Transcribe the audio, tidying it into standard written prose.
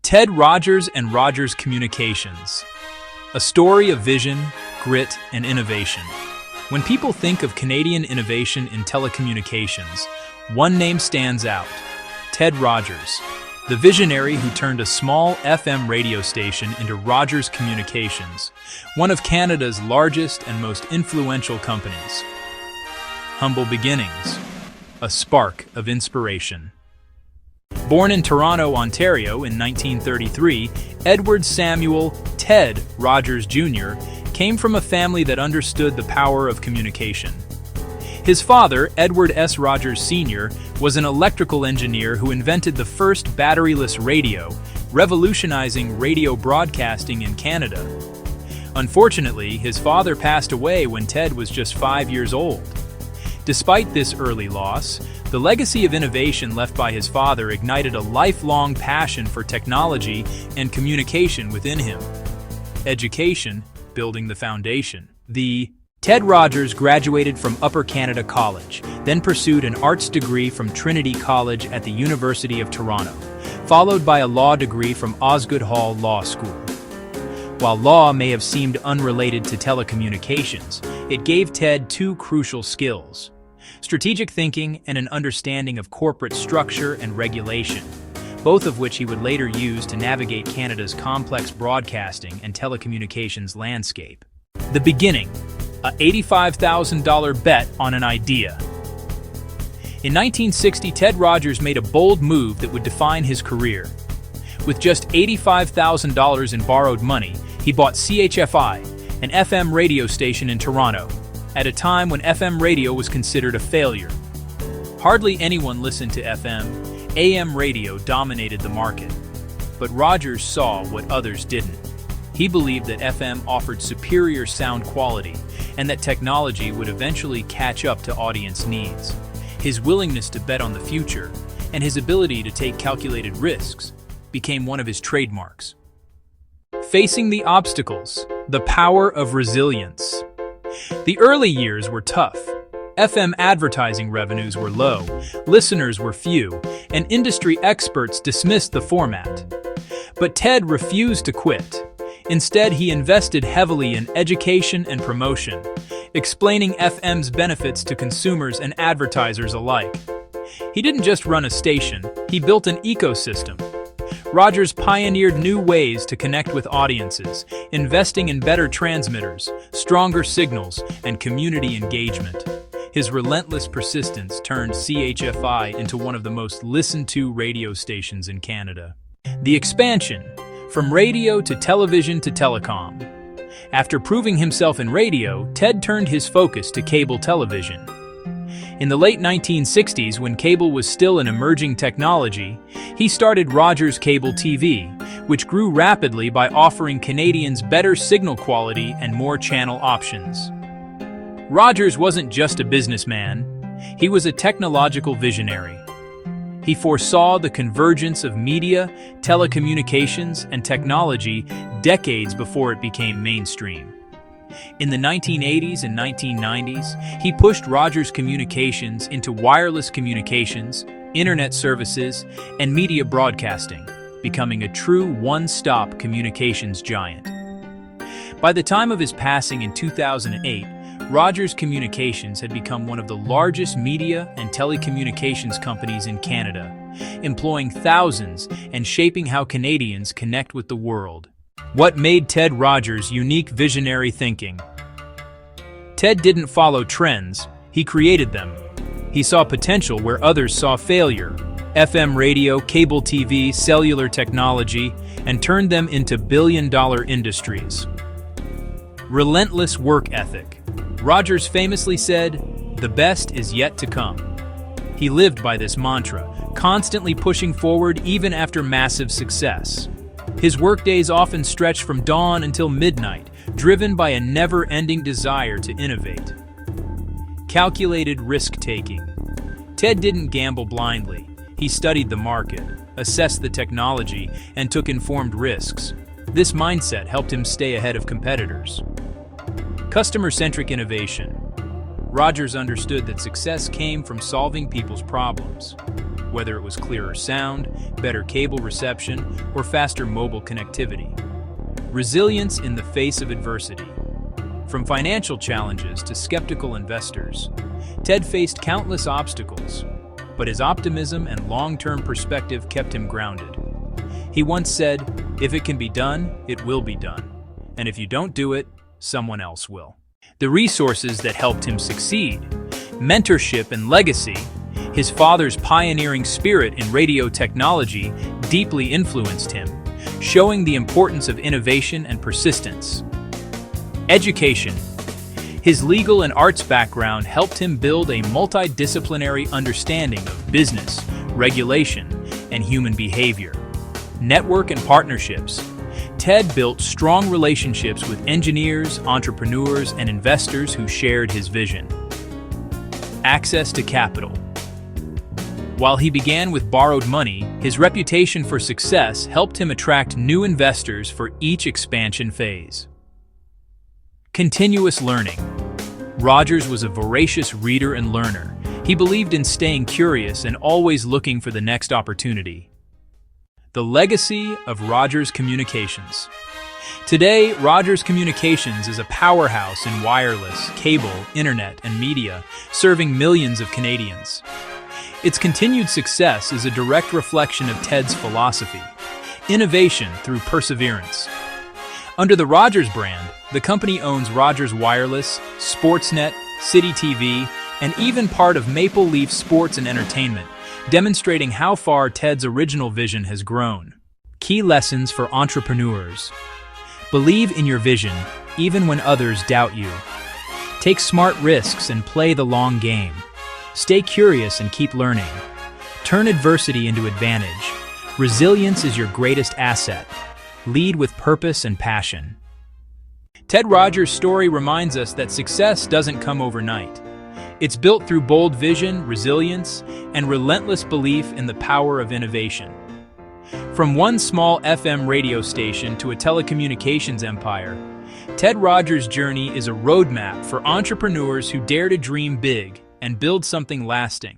Ted Rogers and Rogers Communications. A story of vision, grit, and innovation. When people think of Canadian innovation in telecommunications, one name stands out: Ted Rogers, the visionary who turned a small FM radio station into Rogers Communications, one of Canada's largest and most influential companies. Humble beginnings, a spark of inspiration. Born in Toronto, Ontario in 1933, Edward Samuel "Ted" Rogers Jr. came from a family that understood the power of communication. His father, Edward S. Rogers Sr., was an electrical engineer who invented the first batteryless radio, revolutionizing radio broadcasting in Canada. Unfortunately, his father passed away when Ted was just 5 years old. Despite this early loss, the legacy of innovation left by his father ignited a lifelong passion for technology and communication within him. Education, building the foundation. The Ted Rogers graduated from Upper Canada College, then pursued an arts degree from Trinity College at the University of Toronto, followed by a law degree from Osgoode Hall Law School. While law may have seemed unrelated to telecommunications, it gave Ted two crucial skills: strategic thinking and an understanding of corporate structure and regulation, both of which he would later use to navigate Canada's complex broadcasting and telecommunications landscape. The beginning, a $85,000 bet on an idea. In 1960, Ted Rogers made a bold move that would define his career. With just $85,000 in borrowed money, he bought CHFI, an FM radio station in Toronto, at a time when FM radio was considered a failure. Hardly anyone listened to FM. AM radio dominated the market. But Rogers saw what others didn't. He believed that FM offered superior sound quality and that technology would eventually catch up to audience needs. His willingness to bet on the future and his ability to take calculated risks became one of his trademarks. Facing the obstacles, the power of resilience. The early years were tough. FM advertising revenues were low, listeners were few, and industry experts dismissed the format. But Ted refused to quit. Instead, he invested heavily in education and promotion, explaining FM's benefits to consumers and advertisers alike. He didn't just run a station, he built an ecosystem. Rogers pioneered new ways to connect with audiences, investing in better transmitters, stronger signals, and community engagement. His relentless persistence turned CHFI into one of the most listened-to radio stations in Canada. The expansion, from radio to television to telecom. After proving himself in radio, Ted turned his focus to cable television. In the late 1960s, when cable was still an emerging technology, he started Rogers Cable TV, which grew rapidly by offering Canadians better signal quality and more channel options. Rogers wasn't just a businessman, he was a technological visionary. He foresaw the convergence of media, telecommunications, and technology decades before it became mainstream. In the 1980s and 1990s, he pushed Rogers Communications into wireless communications, internet services, and media broadcasting, becoming a true one-stop communications giant. By the time of his passing in 2008, Rogers Communications had become one of the largest media and telecommunications companies in Canada, employing thousands and shaping how Canadians connect with the world. What made Ted Rogers' unique visionary thinking? Ted didn't follow trends, he created them. He saw potential where others saw failure: FM radio, cable TV, cellular technology, and turned them into billion-dollar industries. Relentless work ethic. Rogers famously said, "The best is yet to come." He lived by this mantra, constantly pushing forward even after massive success. His workdays often stretched from dawn until midnight, driven by a never-ending desire to innovate. Calculated risk-taking. Ted didn't gamble blindly. He studied the market, assessed the technology, and took informed risks. This mindset helped him stay ahead of competitors. Customer-centric innovation. Rogers understood that success came from solving people's problems. whether it was clearer sound, better cable reception, or faster mobile connectivity. Resilience in the face of adversity. From financial challenges to skeptical investors, Ted faced countless obstacles, but his optimism and long-term perspective kept him grounded. He once said, "If it can be done, it will be done. And if you don't do it, someone else will." The resources that helped him succeed, mentorship and legacy, his father's pioneering spirit in radio technology deeply influenced him, showing the importance of innovation and persistence. Education. His legal and arts background helped him build a multidisciplinary understanding of business, regulation, and human behavior. Network and partnerships. Ted built strong relationships with engineers, entrepreneurs, and investors who shared his vision. Access to capital. While he began with borrowed money, his reputation for success helped him attract new investors for each expansion phase. Continuous learning. Rogers was a voracious reader and learner. He believed in staying curious and always looking for the next opportunity. The legacy of Rogers Communications. Today, Rogers Communications is a powerhouse in wireless, cable, internet, and media, serving millions of Canadians. Its continued success is a direct reflection of Ted's philosophy: innovation through perseverance. Under the Rogers brand, the company owns Rogers Wireless, Sportsnet, City TV, and even part of Maple Leaf Sports and Entertainment, demonstrating how far Ted's original vision has grown. Key lessons for entrepreneurs. Believe in your vision, even when others doubt you. Take smart risks and play the long game. Stay curious and keep learning. Turn adversity into advantage. Resilience is your greatest asset. Lead with purpose and passion. Ted Rogers' story reminds us that success doesn't come overnight. It's built through bold vision, resilience, and relentless belief in the power of innovation. From one small FM radio station to a telecommunications empire, Ted Rogers' journey is a roadmap for entrepreneurs who dare to dream big and build something lasting.